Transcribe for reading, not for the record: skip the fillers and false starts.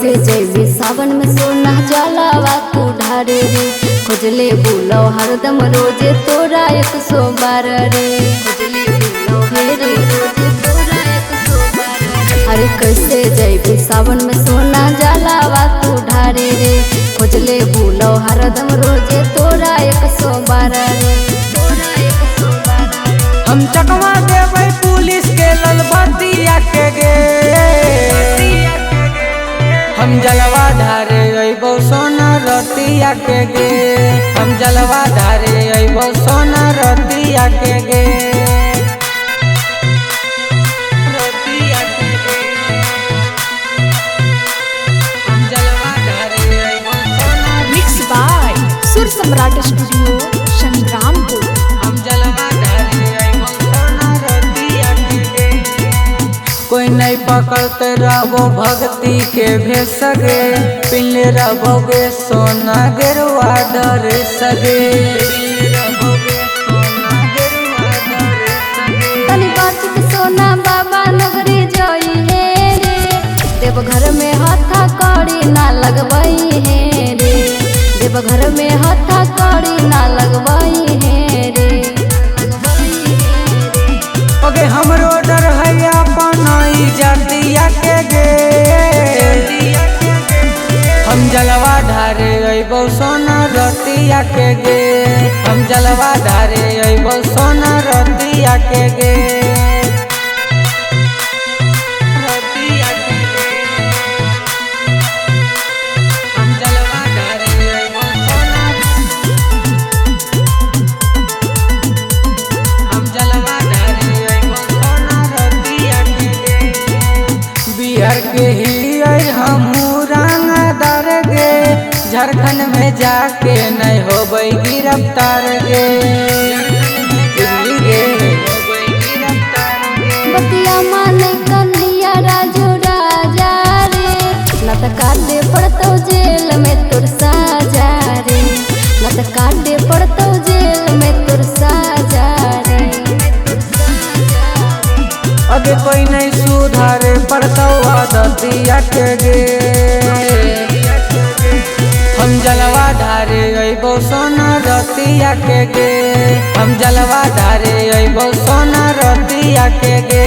कैसे जैबी सावन में सोना जलावा तू ढारे रे। खोजले बुलो हरदम रोजे तोरा 112 रे। खोजले बुलो हेरे रोजे तोरा 112 रे। अरे कैसे जैबी सावन में सोना जलावा तू ढारे रे। खोजले बुलो हरदम रोजे तोरा 112 रे। तोरा 112। हम चकवा देबै पुलिस के ललबतिया के गे। हम जलवा धारे अइबो सोना रतिया के गे। हम जलवा धारे अइबो सोना रतिया के गे। रतिया के गे। हम जलवा धारे अइबो सोना। मिक्स बाय सुर सम्राट स्टूडियो संग्रामपुर। हम जलवा धारे अइबो सोना रतिया के गे। कोई नहीं पकड़ते रहो भक्ति के भेस गे। पिले रहोगे सोना गेरुआ डर सगे। तनी बात के सोना बाबा नगरी जोई है रे। देवघर में हाथा कड़ी ना लगवाई है रे। देवघर में हाथा कड़ी ना लगवाई है रे। ओगे हमरो डर है अपन जतिया के गे। हम जलवा धारे अइबो सोना रतिया के गे। हम जलवा धारे अइबो सोना रतिया के गे। रतिया के गे। हम जलवा धारे अइबो सोना। हम जलवा धारे अइबो सोना रतिया के गे। बिहार के ही हमहू रंगदार गे। झारखंड में जाके नहीं होबै गिरफ्तार गे। बतिया माने कन्हैया राजू राजा रे। न त काटे पड़तो जेल में तोर साजा रे। न त काटे पड़तो जेल में तोर साजा रे। अगे कोई नहीं सुधारे पड़तो आदतिया के गे। हम जलवा धारे अइबो सोना रतिया के गे। हम जलवा धारे अइबो सोना रतिया के गे।